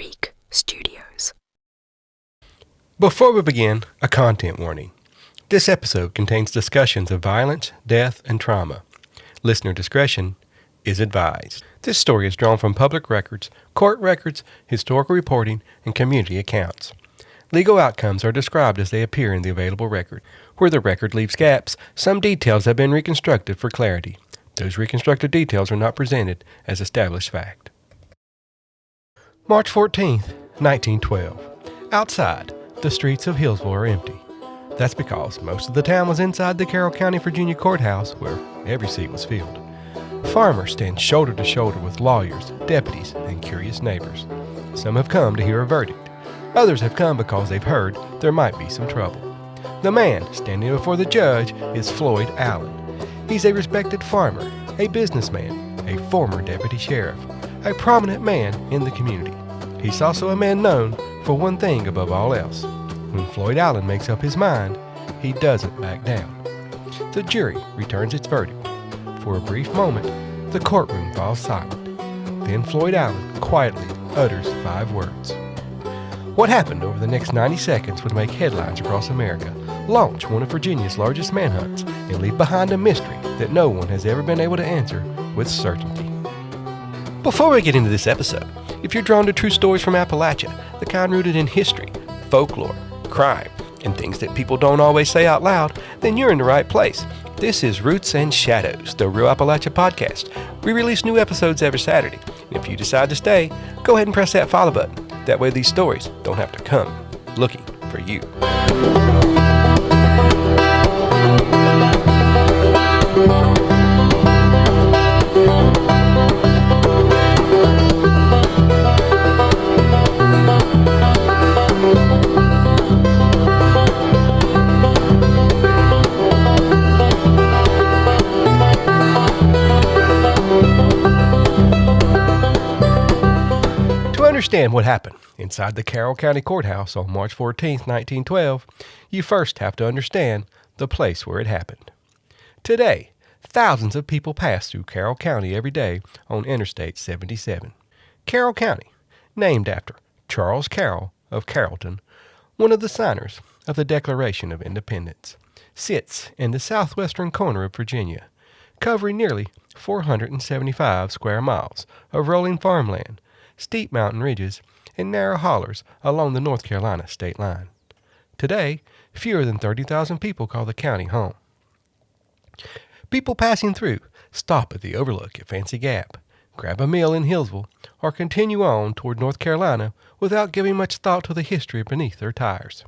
Creek Studios. Before we begin, a content warning. This episode contains discussions of violence, death, and trauma. Listener discretion is advised. This story is drawn from public records, court records, historical reporting, and community accounts. Legal outcomes are described as they appear in the available record. Where the record leaves gaps, some details have been reconstructed for clarity. Those reconstructed details are not presented as established fact. March 14th, 1912. Outside, the streets of Hillsville are empty. That's because most of the town was inside the Carroll County, Virginia Courthouse, where every seat was filled. Farmers stand shoulder to shoulder with lawyers, deputies, and curious neighbors. Some have come to hear a verdict. Others have come because they've heard there might be some trouble. The man standing before the judge is Floyd Allen. He's a respected farmer, a businessman, a former deputy sheriff, a prominent man in the community. He's also a man known for one thing above all else. When Floyd Allen makes up his mind, he doesn't back down. The jury returns its verdict. For a brief moment, the courtroom falls silent. Then Floyd Allen quietly utters 5 words. What happened over the next 90 seconds would make headlines across America, launch one of Virginia's largest manhunts, and leave behind a mystery that no one has ever been able to answer with certainty. Before we get into this episode, if you're drawn to true stories from Appalachia, the kind rooted in history, folklore, crime, and things that people don't always say out loud, then you're in the right place. This is Roots and Shadows, the Real Appalachia Podcast. We release new episodes every Saturday, and if you decide to stay, go ahead and press that follow button. That way these stories don't have to come looking for you. To understand what happened inside the Carroll County Courthouse on March 14, 1912, you first have to understand the place where it happened. Today, thousands of people pass through Carroll County every day on Interstate 77. Carroll County, named after Charles Carroll of Carrollton, one of the signers of the Declaration of Independence, sits in the southwestern corner of Virginia, covering nearly 475 square miles of rolling farmland, steep mountain ridges, and narrow hollers along the North Carolina state line. Today, fewer than 30,000 people call the county home. People passing through stop at the Overlook at Fancy Gap, grab a meal in Hillsville, or continue on toward North Carolina without giving much thought to the history beneath their tires.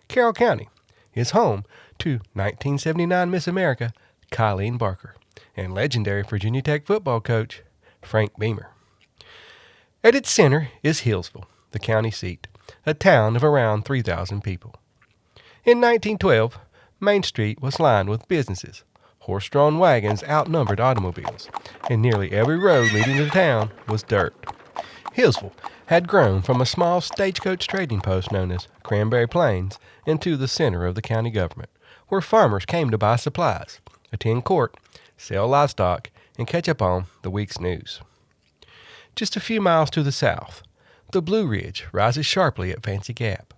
Carroll County is home to 1979 Miss America Colleen Barker and legendary Virginia Tech football coach Frank Beamer. At its center is Hillsville, the county seat, a town of around 3,000 people. In 1912, Main Street was lined with businesses. Horse-drawn wagons outnumbered automobiles, and nearly every road leading to town was dirt. Hillsville had grown from a small stagecoach trading post known as Cranberry Plains into the center of the county government, where farmers came to buy supplies, attend court, sell livestock, and catch up on the week's news. Just a few miles to the south, the Blue Ridge rises sharply at Fancy Gap.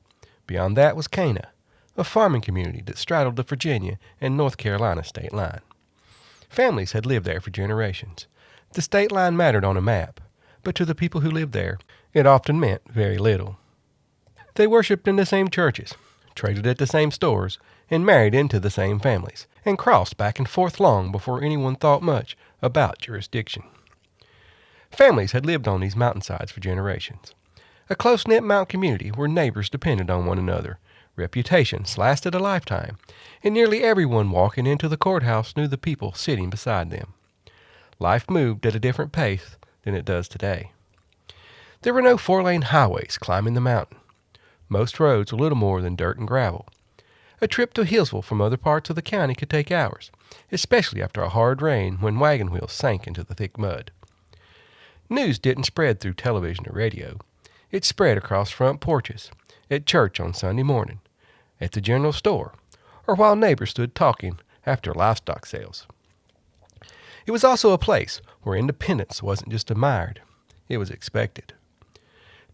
Beyond that was Cana, a farming community that straddled the Virginia and North Carolina state line. Families had lived there for generations. The state line mattered on a map, but to the people who lived there, it often meant very little. They worshipped in the same churches, traded at the same stores, and married into the same families, and crossed back and forth long before anyone thought much about jurisdiction. Families had lived on these mountainsides for generations. A close-knit mountain community where neighbors depended on one another. Reputations lasted a lifetime, and nearly everyone walking into the courthouse knew the people sitting beside them. Life moved at a different pace than it does today. There were no 4-lane highways climbing the mountain. Most roads were little more than dirt and gravel. A trip to Hillsville from other parts of the county could take hours, especially after a hard rain when wagon wheels sank into the thick mud. News didn't spread through television or radio. It spread across front porches, at church on Sunday morning, at the general store, or while neighbors stood talking after livestock sales. It was also a place where independence wasn't just admired, it was expected.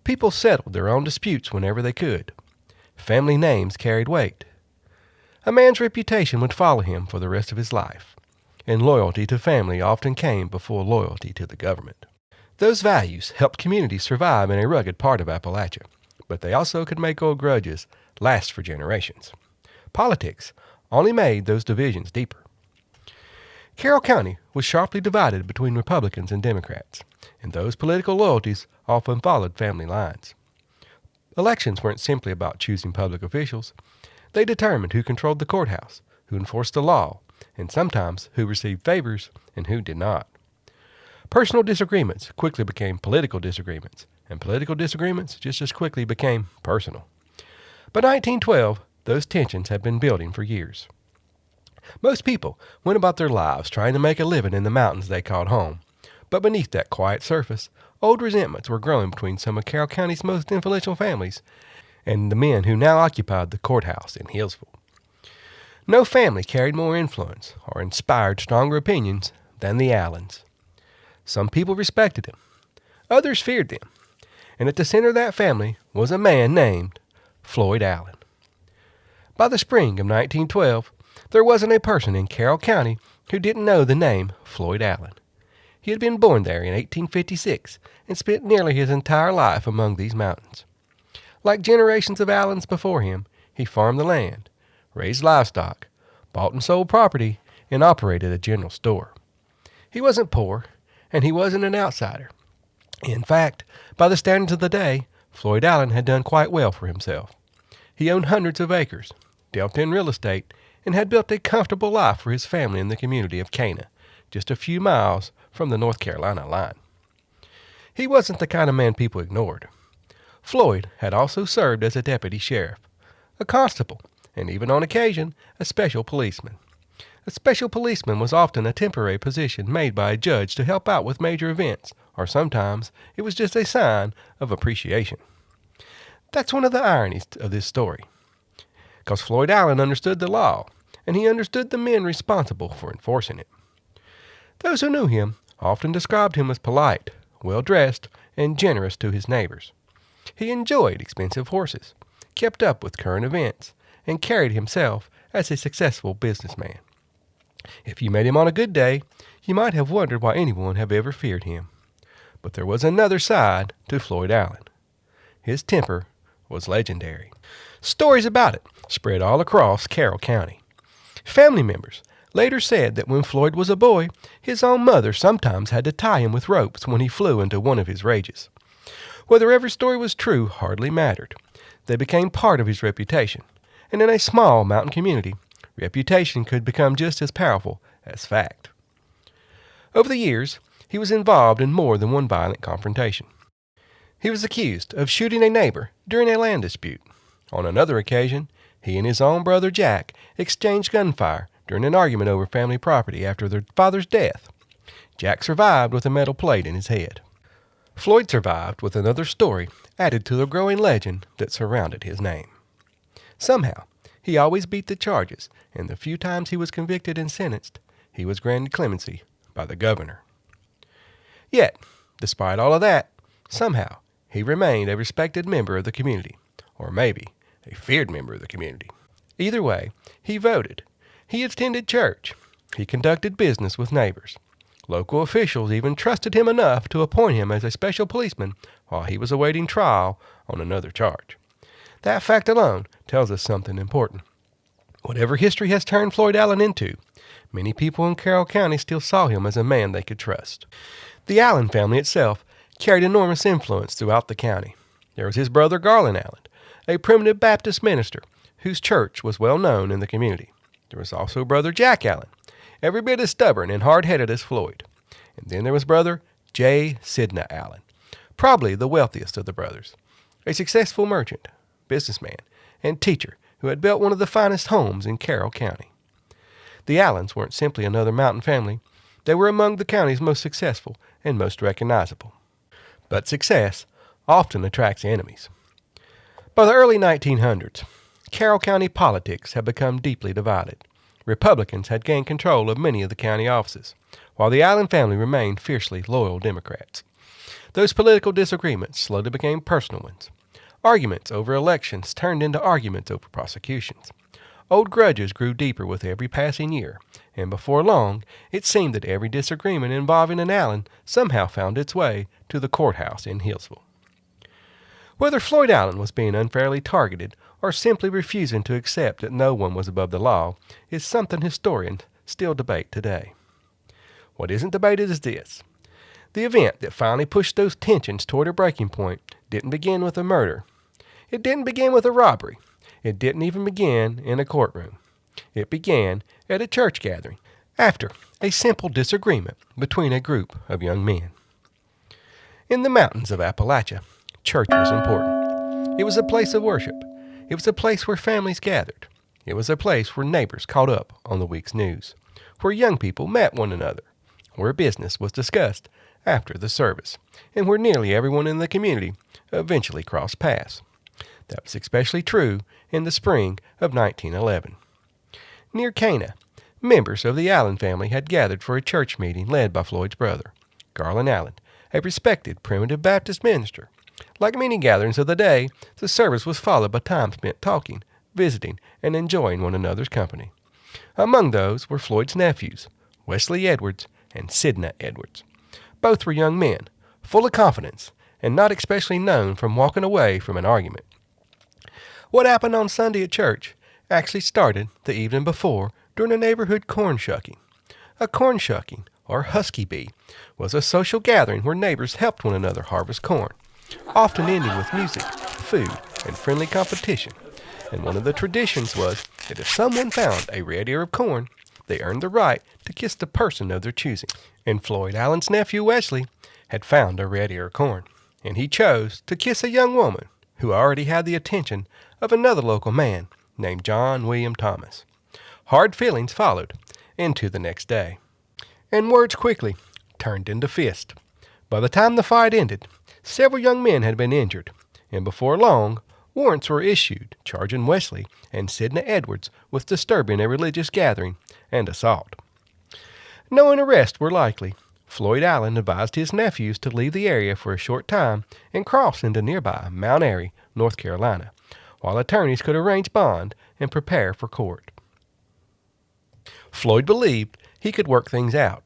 People settled their own disputes whenever they could. Family names carried weight. A man's reputation would follow him for the rest of his life, and loyalty to family often came before loyalty to the government. Those values helped communities survive in a rugged part of Appalachia, but they also could make old grudges last for generations. Politics only made those divisions deeper. Carroll County was sharply divided between Republicans and Democrats, and those political loyalties often followed family lines. Elections weren't simply about choosing public officials. They determined who controlled the courthouse, who enforced the law, and sometimes who received favors and who did not. Personal disagreements quickly became political disagreements, and political disagreements just as quickly became personal. By 1912, those tensions had been building for years. Most people went about their lives trying to make a living in the mountains they called home, but beneath that quiet surface, old resentments were growing between some of Carroll County's most influential families and the men who now occupied the courthouse in Hillsville. No family carried more influence or inspired stronger opinions than the Allens. Some people respected them, others feared them, and at the center of that family was a man named Floyd Allen. By the spring of 1912, there wasn't a person in Carroll County who didn't know the name Floyd Allen. He had been born there in 1856 and spent nearly his entire life among these mountains. Like generations of Allens before him, he farmed the land, raised livestock, bought and sold property, and operated a general store. He wasn't poor, and he wasn't an outsider. In fact, by the standards of the day, Floyd Allen had done quite well for himself. He owned hundreds of acres, dealt in real estate, and had built a comfortable life for his family in the community of Cana, just a few miles from the North Carolina line. He wasn't the kind of man people ignored. Floyd had also served as a deputy sheriff, a constable, and even on occasion, a special policeman. A special policeman was often a temporary position made by a judge to help out with major events, or sometimes it was just a sign of appreciation. That's one of the ironies of this story, because Floyd Allen understood the law, and he understood the men responsible for enforcing it. Those who knew him often described him as polite, well-dressed, and generous to his neighbors. He enjoyed expensive horses, kept up with current events, and carried himself as a successful businessman. If you met him on a good day, you might have wondered why anyone had ever feared him. But there was another side to Floyd Allen. His temper was legendary. Stories about it spread all across Carroll County. Family members later said that when Floyd was a boy, his own mother sometimes had to tie him with ropes when he flew into one of his rages. Whether every story was true hardly mattered. They became part of his reputation, and in a small mountain community, reputation could become just as powerful as fact. Over the years, he was involved in more than one violent confrontation. He was accused of shooting a neighbor during a land dispute. On another occasion, he and his own brother Jack exchanged gunfire during an argument over family property after their father's death. Jack survived with a metal plate in his head. Floyd survived with another story added to the growing legend that surrounded his name. Somehow, he always beat the charges, and the few times he was convicted and sentenced, he was granted clemency by the governor. Yet, despite all of that, somehow, he remained a respected member of the community, or maybe a feared member of the community. Either way, he voted. He attended church. He conducted business with neighbors. Local officials even trusted him enough to appoint him as a special policeman while he was awaiting trial on another charge. That fact alone tells us something important. Whatever history has turned Floyd Allen into, many people in Carroll County still saw him as a man they could trust. The Allen family itself carried enormous influence throughout the county. There was his brother Garland Allen, a primitive Baptist minister whose church was well known in the community. There was also brother Jack Allen, every bit as stubborn and hard-headed as Floyd. And then there was brother J. Sidney Allen, probably the wealthiest of the brothers, a successful merchant, businessman, and teacher who had built one of the finest homes in Carroll County. The Allens weren't simply another mountain family. They were among the county's most successful and most recognizable. But success often attracts enemies. By the early 1900s, Carroll County politics had become deeply divided. Republicans had gained control of many of the county offices, while the Allen family remained fiercely loyal Democrats. Those political disagreements slowly became personal ones. Arguments over elections turned into arguments over prosecutions. Old grudges grew deeper with every passing year, and before long, it seemed that every disagreement involving an Allen somehow found its way to the courthouse in Hillsville. Whether Floyd Allen was being unfairly targeted or simply refusing to accept that no one was above the law is something historians still debate today. What isn't debated is this. The event that finally pushed those tensions toward a breaking point didn't begin with a murder. It didn't begin with a robbery. It didn't even begin in a courtroom. It began at a church gathering after a simple disagreement between a group of young men. In the mountains of Appalachia, church was important. It was a place of worship. It was a place where families gathered. It was a place where neighbors caught up on the week's news, where young people met one another, where business was discussed after the service, and where nearly everyone in the community eventually crossed paths. That was especially true in the spring of 1911. Near Cana, members of the Allen family had gathered for a church meeting led by Floyd's brother, Garland Allen, a respected primitive Baptist minister. Like many gatherings of the day, the service was followed by time spent talking, visiting, and enjoying one another's company. Among those were Floyd's nephews, Wesley Edwards and Sidney Edwards. Both were young men, full of confidence, and not especially known from walking away from an argument. What happened on Sunday at church actually started the evening before during a neighborhood corn shucking. A corn shucking, or husky bee, was a social gathering where neighbors helped one another harvest corn, often ending with music, food, and friendly competition. And one of the traditions was that if someone found a red ear of corn, they earned the right to kiss the person of their choosing. And Floyd Allen's nephew Wesley had found a red ear of corn, and he chose to kiss a young woman who already had the attention of another local man named John William Thomas. Hard feelings followed into the next day, and words quickly turned into fists. By the time the fight ended, several young men had been injured, and before long, warrants were issued charging Wesley and Sidney Edwards with disturbing a religious gathering and assault. Knowing arrests were likely, Floyd Allen advised his nephews to leave the area for a short time and cross into nearby Mount Airy, North Carolina, while attorneys could arrange bond and prepare for court. Floyd believed he could work things out.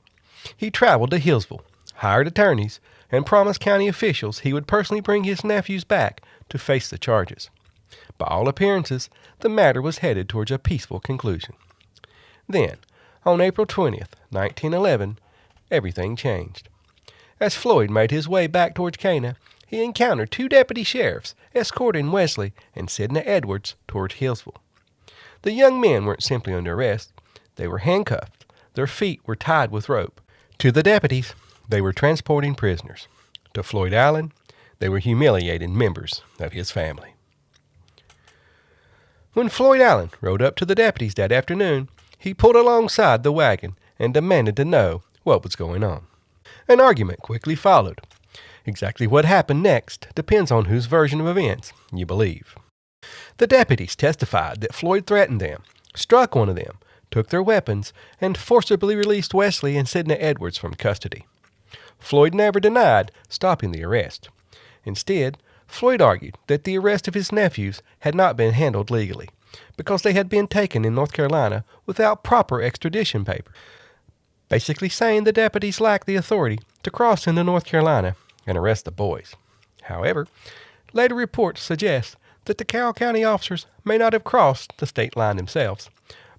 He traveled to Hillsville, hired attorneys, and promised county officials he would personally bring his nephews back to face the charges. By all appearances, the matter was headed towards a peaceful conclusion. Then, on April 20th, 1911, everything changed. As Floyd made his way back towards Cana, he encountered two deputy sheriffs escorting Wesley and Sidney Edwards toward Hillsville. The young men weren't simply under arrest. They were handcuffed. Their feet were tied with rope. To the deputies, they were transporting prisoners. To Floyd Allen, they were humiliating members of his family. When Floyd Allen rode up to the deputies that afternoon, he pulled alongside the wagon and demanded to know what was going on. An argument quickly followed. Exactly what happened next depends on whose version of events you believe. The deputies testified that Floyd threatened them, struck one of them, took their weapons, and forcibly released Wesley and Sidney Edwards from custody. Floyd never denied stopping the arrest. Instead, Floyd argued that the arrest of his nephews had not been handled legally, because they had been taken in North Carolina without proper extradition papers, basically saying the deputies lacked the authority to cross into North Carolina and arrest the boys. However, later reports suggest that the Carroll County officers may not have crossed the state line themselves,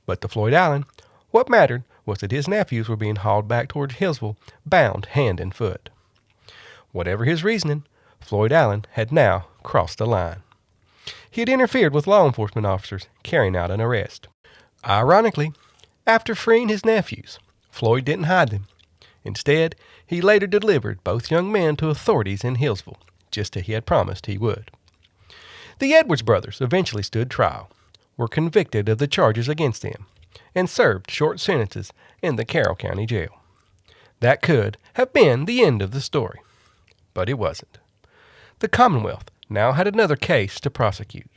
but to Floyd Allen, what mattered was that his nephews were being hauled back towards Hillsville, bound hand and foot. Whatever his reasoning, Floyd Allen had now crossed the line. He had interfered with law enforcement officers carrying out an arrest. Ironically, after freeing his nephews, Floyd didn't hide them. Instead, he later delivered both young men to authorities in Hillsville, just as he had promised he would. The Edwards brothers eventually stood trial, were convicted of the charges against them, and served short sentences in the Carroll County Jail. That could have been the end of the story, but it wasn't. The Commonwealth now had another case to prosecute.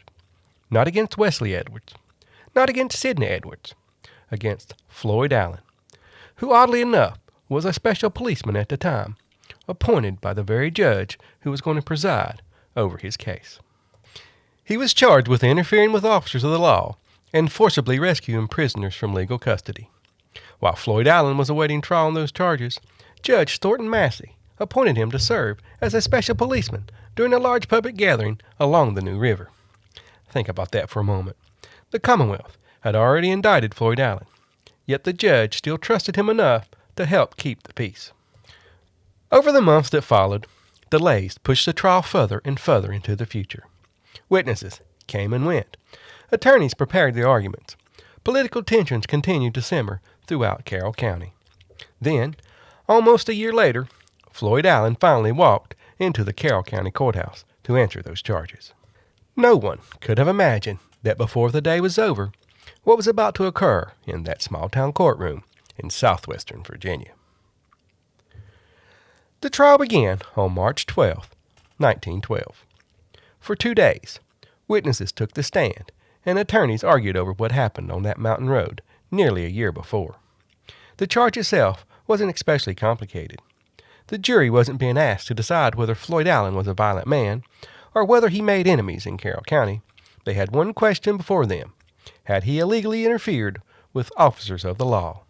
Not against Wesley Edwards, not against Sidney Edwards, against Floyd Allen, who oddly enough was a special policeman at the time, appointed by the very judge who was going to preside over his case. He was charged with interfering with officers of the law and forcibly rescuing prisoners from legal custody. While Floyd Allen was awaiting trial on those charges, Judge Thornton Massie appointed him to serve as a special policeman during a large public gathering along the New River. Think about that for a moment. The Commonwealth had already indicted Floyd Allen, yet the judge still trusted him enough to help keep the peace. Over the months that followed, delays pushed the trial further and further into the future. Witnesses came and went. Attorneys prepared the arguments. Political tensions continued to simmer throughout Carroll County. Then, almost a year later, Floyd Allen finally walked into the Carroll County Courthouse to answer those charges. No one could have imagined that before the day was over, what was about to occur in that small-town courtroom in southwestern Virginia. The trial began on March 12, 1912. For 2 days, witnesses took the stand and attorneys argued over what happened on that mountain road nearly a year before. The charge itself wasn't especially complicated. The jury wasn't being asked to decide whether Floyd Allen was a violent man or whether he made enemies in Carroll County. They had one question before them: had he illegally interfered with officers of the law?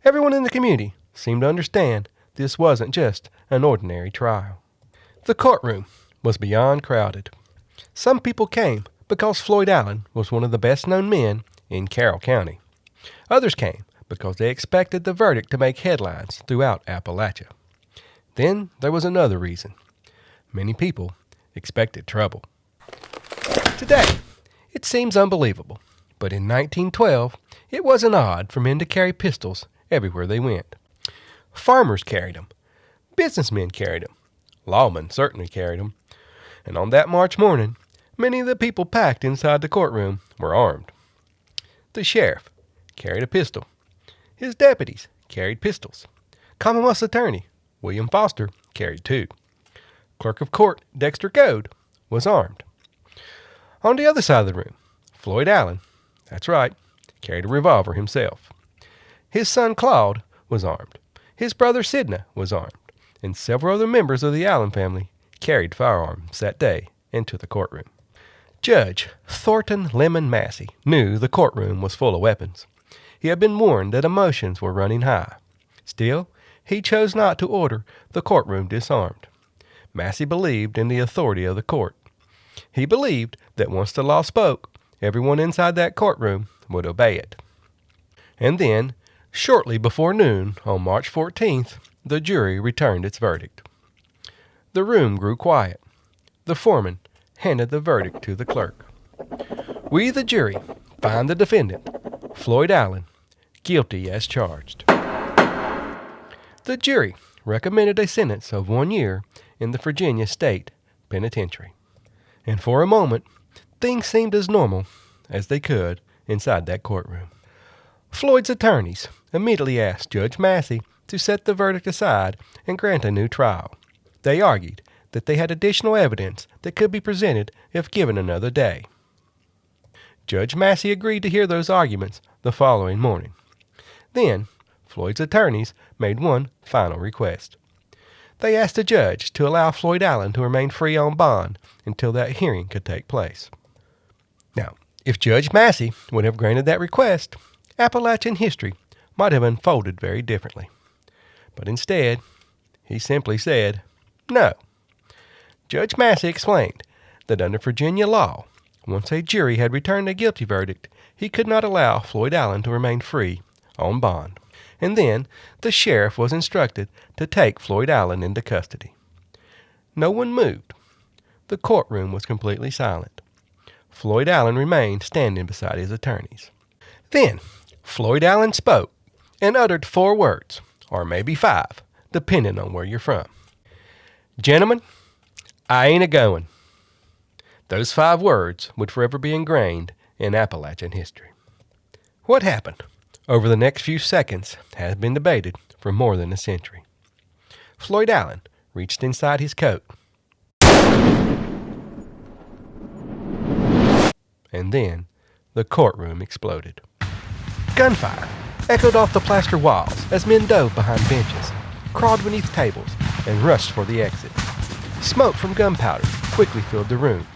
Everyone in the community seemed to understand this wasn't just an ordinary trial. The courtroom was beyond crowded. Some people came because Floyd Allen was one of the best-known men in Carroll County. Others came because they expected the verdict to make headlines throughout Appalachia. Then there was another reason. Many people expected trouble. Today, it seems unbelievable, but in 1912, it wasn't odd for men to carry pistols everywhere they went. Farmers carried them. Businessmen carried them. Lawmen certainly carried them. And on that March morning, many of the people packed inside the courtroom were armed. The sheriff carried a pistol. His deputies carried pistols. Commonwealth's attorney, William Foster, carried 2. Clerk of Court Dexter Goad was armed. On the other side of the room, Floyd Allen, that's right, carried a revolver himself. His son Claude was armed. His brother Sidney was armed, and several other members of the Allen family carried firearms that day into the courtroom. Judge Thornton Lemmon Massie knew the courtroom was full of weapons. He had been warned that emotions were running high. Still, he chose not to order the courtroom disarmed. Massie believed in the authority of the court. He believed that once the law spoke, everyone inside that courtroom would obey it. And then, shortly before noon on March 14th, the jury returned its verdict. The room grew quiet. The foreman handed the verdict to the clerk. We, the jury, find the defendant, Floyd Allen, guilty as charged. The jury recommended a sentence of 1 year in the Virginia State Penitentiary. And for a moment, things seemed as normal as they could inside that courtroom. Floyd's attorneys immediately asked Judge Massie to set the verdict aside and grant a new trial. They argued that they had additional evidence that could be presented if given another day. Judge Massie agreed to hear those arguments the following morning. Then, Floyd's attorneys made one final request. They asked the judge to allow Floyd Allen to remain free on bond until that hearing could take place. Now, if Judge Massie would have granted that request, Appalachian history might have unfolded very differently. But instead, he simply said, no. Judge Massie explained that under Virginia law, once a jury had returned a guilty verdict, he could not allow Floyd Allen to remain free on bond. And then the sheriff was instructed to take Floyd Allen into custody. No one moved. The courtroom was completely silent. Floyd Allen remained standing beside his attorneys. Then Floyd Allen spoke and uttered 4 words, or maybe 5, depending on where you're from. Gentlemen, I ain't a-going. Those 5 words would forever be ingrained in Appalachian history. What happened over the next few seconds has been debated for more than a century. Floyd Allen reached inside his coat, and then the courtroom exploded. Gunfire echoed off the plaster walls as men dove behind benches, crawled beneath tables, and rushed for the exit. Smoke from gunpowder quickly filled the room.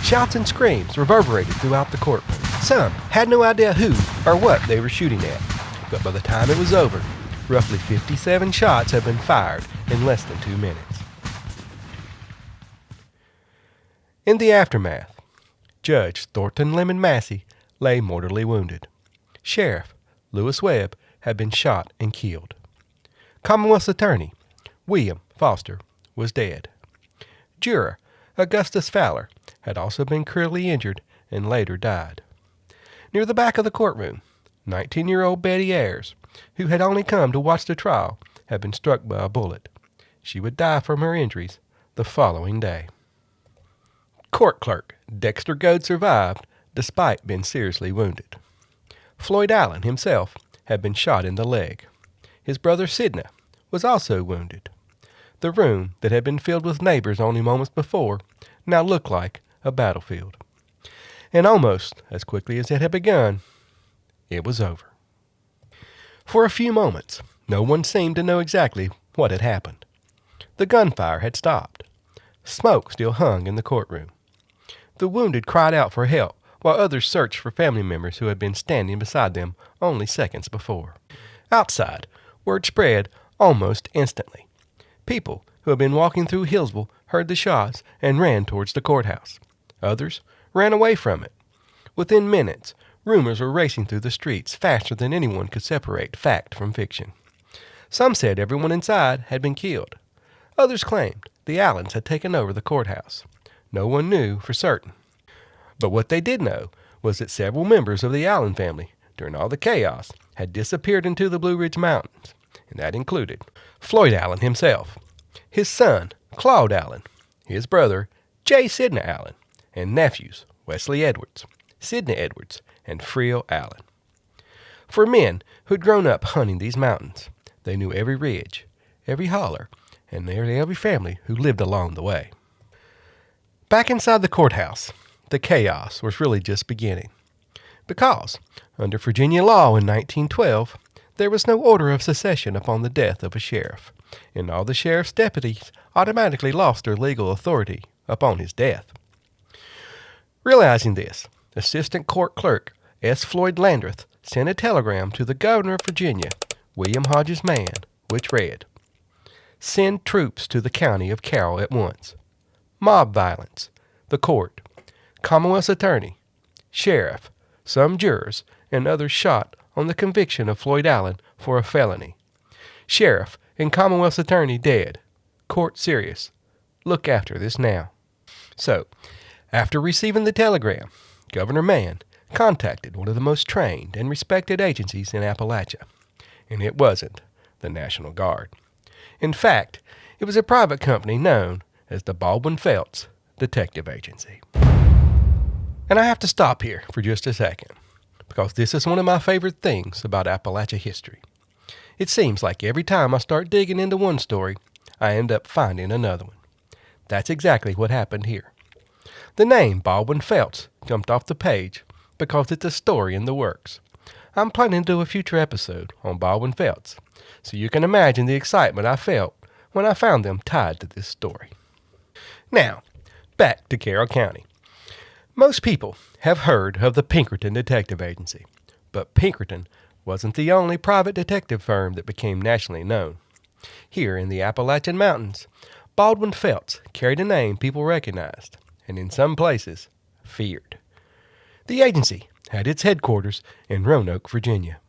Shouts and screams reverberated throughout the courtroom. Some had no idea who or what they were shooting at, but by the time it was over, roughly 57 shots had been fired in less than 2 minutes. In the aftermath, Judge Thornton Lemmon Massie lay mortally wounded. Sheriff Lewis Webb had been shot and killed. Commonwealth's attorney, William Foster, was dead. Juror Augustus Fowler had also been cruelly injured and later died. Near the back of the courtroom, 19-year-old Bettie Ayers, who had only come to watch the trial, had been struck by a bullet. She would die from her injuries the following day. Court clerk Dexter Goad survived despite being seriously wounded. Floyd Allen himself had been shot in the leg. His brother Sidney was also wounded. The room that had been filled with neighbors only moments before now looked like a battlefield. And almost as quickly as it had begun, it was over. For a few moments, no one seemed to know exactly what had happened. The gunfire had stopped. Smoke still hung in the courtroom. The wounded cried out for help, while others searched for family members who had been standing beside them only seconds before. Outside, word spread almost instantly. People who had been walking through Hillsville heard the shots and ran towards the courthouse. Others ran away from it. Within minutes, rumors were racing through the streets faster than anyone could separate fact from fiction. Some said everyone inside had been killed. Others claimed the Allens had taken over the courthouse. No one knew for certain. But what they did know was that several members of the Allen family, during all the chaos, had disappeared into the Blue Ridge Mountains, and that included Floyd Allen himself, his son, Claude Allen, his brother, J. Sidney Allen, and nephews, Wesley Edwards, Sidney Edwards, and Real Allen. For men who'd grown up hunting these mountains, they knew every ridge, every holler, and nearly every family who lived along the way. Back inside the courthouse, the chaos was really just beginning. Because, under Virginia law in 1912, there was no order of secession upon the death of a sheriff, and all the sheriff's deputies automatically lost their legal authority upon his death. Realizing this, Assistant Court Clerk S. Floyd Landreth sent a telegram to the Governor of Virginia, William Hodges Mann, which read, "Send troops to the county of Carroll at once. Mob violence. The court. Commonwealth's attorney. Sheriff. Some jurors and others shot on the conviction of Floyd Allen for a felony. Sheriff and Commonwealth's attorney dead. Court serious. Look after this now." So, after receiving the telegram, Governor Mann contacted one of the most trained and respected agencies in Appalachia, and it wasn't the National Guard. In fact, it was a private company known as the Baldwin Felts Detective Agency. And I have to stop here for just a second, because this is one of my favorite things about Appalachia history. It seems like every time I start digging into one story, I end up finding another one. That's exactly what happened here. The name Baldwin Felts jumped off the page because it's a story in the works. I'm planning to do a future episode on Baldwin Felts, so you can imagine the excitement I felt when I found them tied to this story. Now, back to Carroll County. Most people have heard of the Pinkerton Detective Agency, but Pinkerton wasn't the only private detective firm that became nationally known. Here in the Appalachian Mountains, Baldwin Felts carried a name people recognized, and in some places, feared. The agency had its headquarters in Roanoke, Virginia,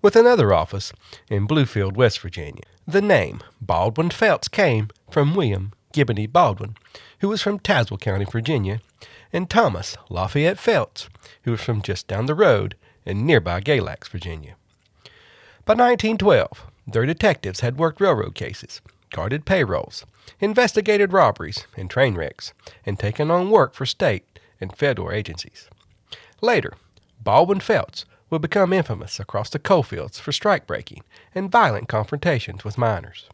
with another office in Bluefield, West Virginia. The name Baldwin Felts came from William Gibbony Baldwin, who was from Tazewell County, Virginia, and Thomas Lafayette Felts, who was from just down the road in nearby Galax, Virginia. By 1912, their detectives had worked railroad cases, guarded payrolls, investigated robberies and train wrecks, and taken on work for state and federal agencies. Later, Baldwin Felts would become infamous across the coalfields for strike-breaking and violent confrontations with miners.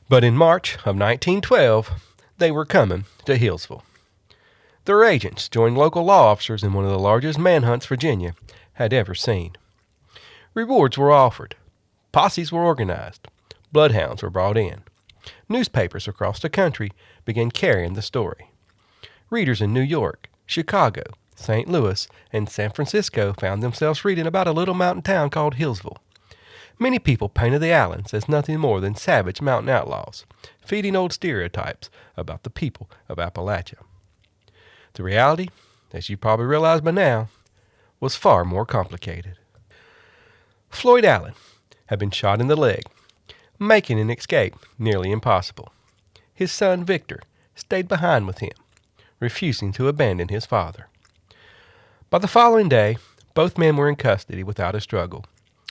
But in March of 1912, they were coming to Hillsville. Their agents joined local law officers in one of the largest manhunts Virginia had ever seen. Rewards were offered. Posses were organized. Bloodhounds were brought in. Newspapers across the country began carrying the story. Readers in New York, Chicago, St. Louis, and San Francisco found themselves reading about a little mountain town called Hillsville. Many people painted the Allens as nothing more than savage mountain outlaws, feeding old stereotypes about the people of Appalachia. The reality, as you probably realize by now, was far more complicated. Floyd Allen had been shot in the leg, making an escape nearly impossible. His son Victor stayed behind with him, refusing to abandon his father. By the following day, both men were in custody without a struggle,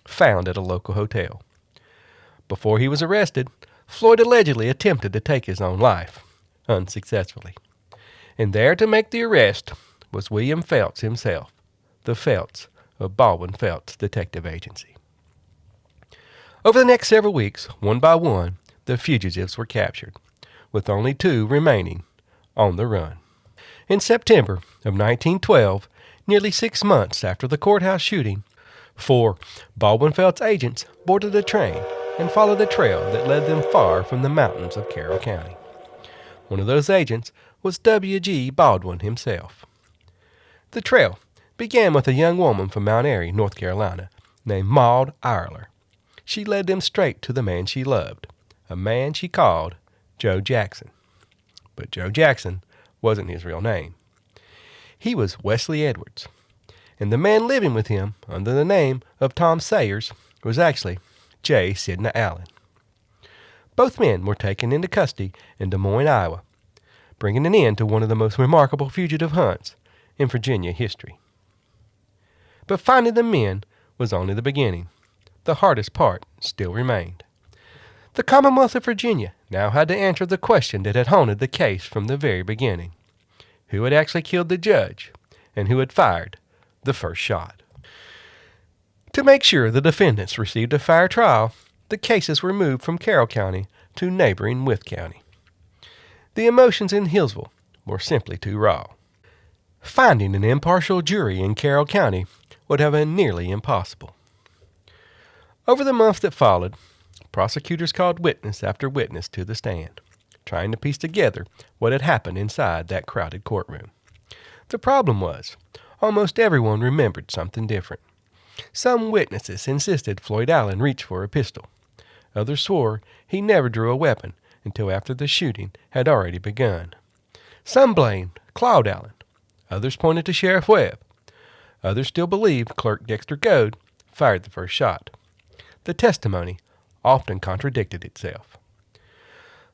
found at a local hotel. Before he was arrested, Floyd allegedly attempted to take his own life, unsuccessfully. And there to make the arrest was William Phelps himself, the Phelps of Baldwin Phelps Detective Agency. Over the next several weeks, one by one, the fugitives were captured, with only 2 remaining on the run. In September of 1912, nearly 6 months after the courthouse shooting, 4 Baldwin Phelps agents boarded a train and followed a trail that led them far from the mountains of Carroll County. One of those agents was W.G. Baldwin himself. The trail began with a young woman from Mount Airy, North Carolina, named Maud Ireler. She led them straight to the man she loved, a man she called Joe Jackson. But Joe Jackson wasn't his real name. He was Wesley Edwards, and the man living with him under the name of Tom Sayers was actually J. Sidney Allen. Both men were taken into custody in Des Moines, Iowa, bringing an end to one of the most remarkable fugitive hunts in Virginia history. But finding the men was only the beginning. The hardest part still remained. The Commonwealth of Virginia now had to answer the question that had haunted the case from the very beginning. Who had actually killed the judge, and who had fired the first shot? To make sure the defendants received a fair trial, the cases were moved from Carroll County to neighboring Wythe County. The emotions in Hillsville were simply too raw. Finding an impartial jury in Carroll County would have been nearly impossible. Over the months that followed, prosecutors called witness after witness to the stand, trying to piece together what had happened inside that crowded courtroom. The problem was, almost everyone remembered something different. Some witnesses insisted Floyd Allen reached for a pistol. Others swore he never drew a weapon until after the shooting had already begun. Some blamed Claude Allen. Others pointed to Sheriff Webb. Others still believed Clerk Dexter Goad fired the first shot. The testimony often contradicted itself.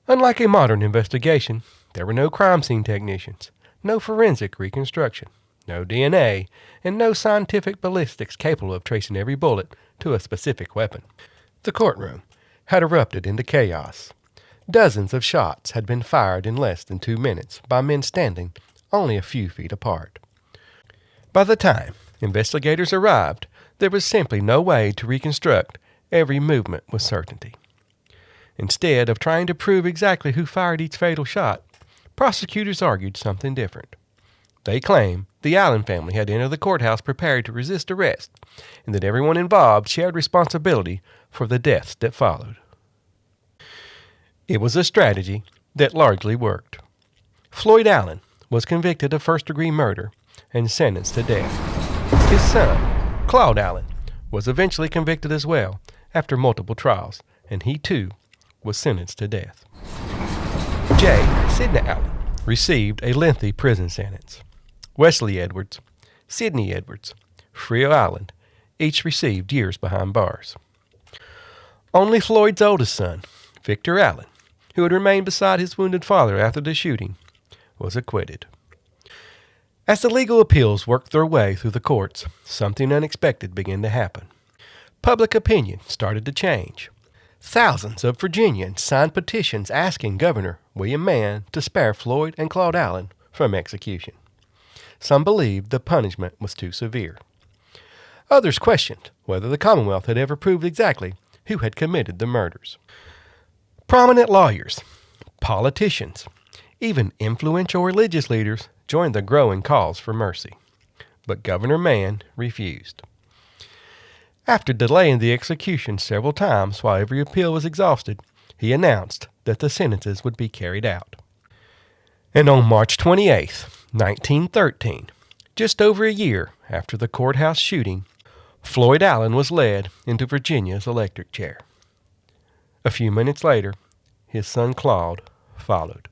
Unlike a modern investigation, there were no crime scene technicians, no forensic reconstruction, no DNA, and no scientific ballistics capable of tracing every bullet to a specific weapon. The courtroom had erupted into chaos. Dozens of shots had been fired in less than 2 minutes by men standing only a few feet apart. By the time investigators arrived, there was simply no way to reconstruct every movement with certainty. Instead of trying to prove exactly who fired each fatal shot, prosecutors argued something different. They claimed the Allen family had entered the courthouse prepared to resist arrest, and that everyone involved shared responsibility for the deaths that followed. It was a strategy that largely worked. Floyd Allen was convicted of first-degree murder and sentenced to death. His son, Claude Allen, was eventually convicted as well after multiple trials, and he too was sentenced to death. J. Sidney Allen received a lengthy prison sentence. Wesley Edwards, Sidney Edwards, Frio Allen each received years behind bars. Only Floyd's oldest son, Victor Allen, who had remained beside his wounded father after the shooting, was acquitted. As the legal appeals worked their way through the courts, something unexpected began to happen. Public opinion started to change. Thousands of Virginians signed petitions asking Governor William Mann to spare Floyd and Claude Allen from execution. Some believed the punishment was too severe. Others questioned whether the Commonwealth had ever proved exactly who had committed the murders. Prominent lawyers, politicians, even influential religious leaders joined the growing calls for mercy. But Governor Mann refused. After delaying the execution several times while every appeal was exhausted, he announced that the sentences would be carried out. And on March 28, 1913, just over a year after the courthouse shooting, Floyd Allen was led into Virginia's electric chair. A few minutes later, his son Claude followed.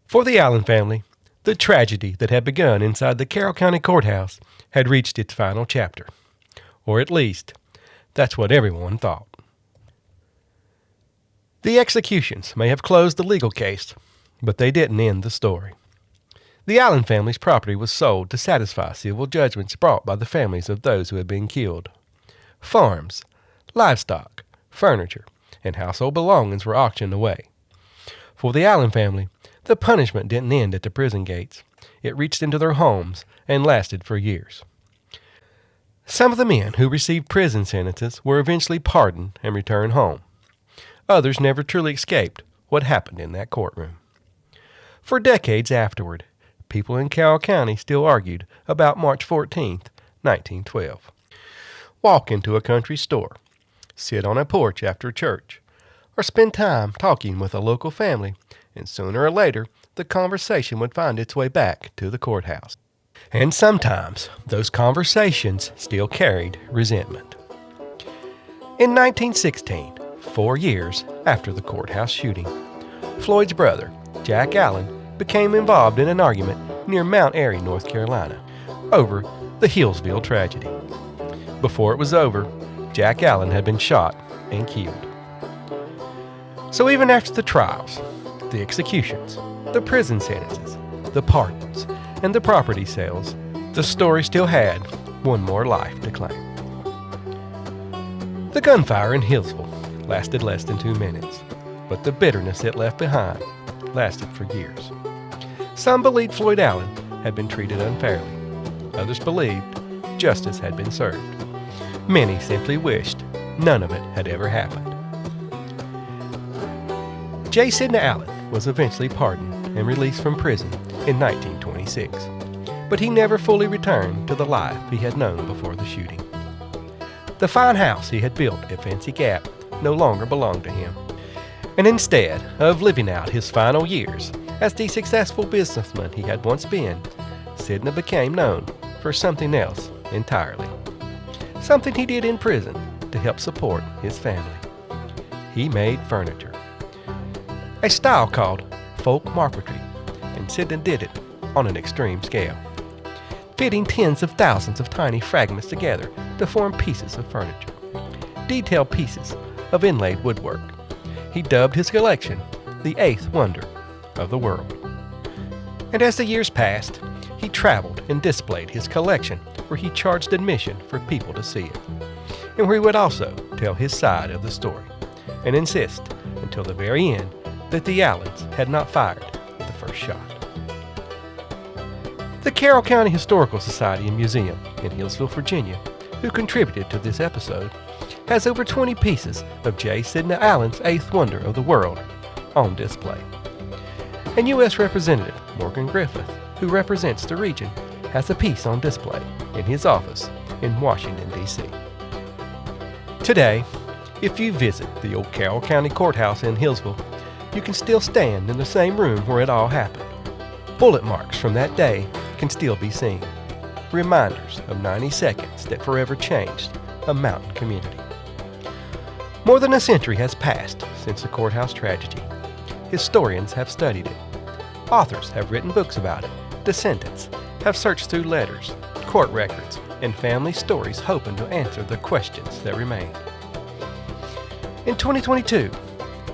For the Allen family, the tragedy that had begun inside the Carroll County Courthouse had reached its final chapter. Or at least, that's what everyone thought. The executions may have closed the legal case, but they didn't end the story. The Allen family's property was sold to satisfy civil judgments brought by the families of those who had been killed. Farms, livestock, furniture, and household belongings were auctioned away. For the Allen family, the punishment didn't end at the prison gates. It reached into their homes and lasted for years. Some of the men who received prison sentences were eventually pardoned and returned home. Others never truly escaped what happened in that courtroom. For decades afterward, people in Carroll County still argued about March 14, 1912. Walk into a country store, sit on a porch after church, or spend time talking with a local family, and sooner or later, the conversation would find its way back to the courthouse. And sometimes, those conversations still carried resentment. In 1916, 4 years after the courthouse shooting, Floyd's brother, Jack Allen, became involved in an argument near Mount Airy, North Carolina, over the Hillsville tragedy. Before it was over, Jack Allen had been shot and killed. So even after the trials, the executions, the prison sentences, the pardons, and the property sales, the story still had one more life to claim. The gunfire in Hillsville lasted less than 2 minutes, but the bitterness it left behind lasted for years. Some believed Floyd Allen had been treated unfairly. Others believed justice had been served. Many simply wished none of it had ever happened. J. Sidney Allen was eventually pardoned and released from prison in 1926, but he never fully returned to the life he had known before the shooting. The fine house he had built at Fancy Gap no longer belonged to him, and instead of living out his final years as the successful businessman he had once been, Sidney became known for something else entirely. Something he did in prison to help support his family. He made furniture. A style called folk marquetry, and Sidney did it on an extreme scale, fitting tens of thousands of tiny fragments together to form pieces of furniture, detailed pieces of inlaid woodwork. He dubbed his collection the 8th wonder of the world. And as the years passed, he traveled and displayed his collection where he charged admission for people to see it, and where he would also tell his side of the story and insist until the very end that the Allens had not fired the first shot. The Carroll County Historical Society and Museum in Hillsville, Virginia, who contributed to this episode, has over 20 pieces of J. Sidney Allen's 8th wonder of the world on display. And U.S. Representative Morgan Griffith, who represents the region, has a piece on display in his office in Washington, D.C. Today, if you visit the old Carroll County Courthouse in Hillsville, you can still stand in the same room where it all happened. Bullet marks from that day can still be seen. Reminders of 90 seconds that forever changed a mountain community. More than a century has passed since the courthouse tragedy. Historians have studied it. Authors have written books about it. Descendants have searched through letters, court records, and family stories hoping to answer the questions that remain. In 2022,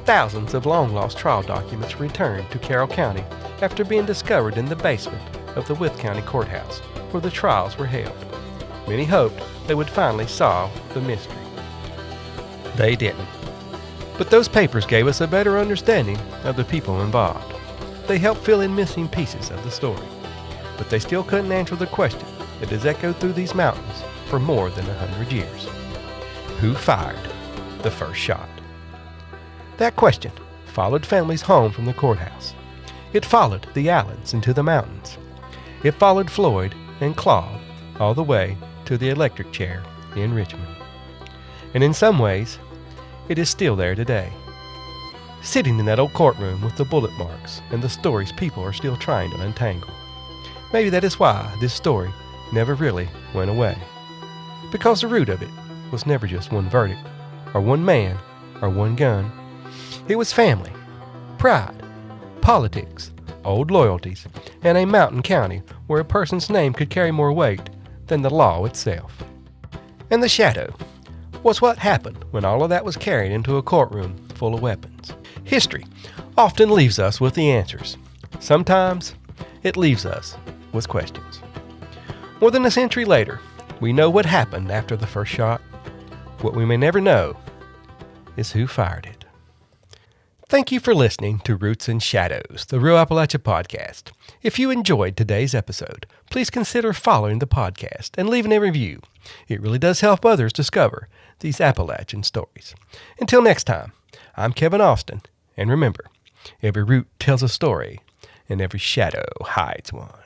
thousands of long-lost trial documents returned to Carroll County after being discovered in the basement of the Wythe County Courthouse, where the trials were held. Many hoped they would finally solve the mystery. They didn't. But those papers gave us a better understanding of the people involved. They helped fill in missing pieces of the story. But they still couldn't answer the question that has echoed through these mountains for more than 100 years. Who fired the first shot? That question followed families home from the courthouse. It followed the Allens into the mountains. It followed Floyd and Claude all the way to the electric chair in Richmond. And in some ways, it is still there today. Sitting in that old courtroom with the bullet marks and the stories people are still trying to untangle. Maybe that is why this story never really went away. Because the root of it was never just one verdict, or one man, or one gun. It was family, pride, politics, old loyalties, and a mountain county where a person's name could carry more weight than the law itself. And the shadow was what happened when all of that was carried into a courtroom full of weapons. History often leaves us with the answers. Sometimes it leaves us with questions. More than a century later, we know what happened after the first shot. What we may never know is who fired it. Thank you for listening to Roots and Shadows, the Real Appalachia Podcast. If you enjoyed today's episode, please consider following the podcast and leaving a review. It really does help others discover these Appalachian stories. Until next time, I'm Kevin Austin, and remember, every root tells a story, and every shadow hides one.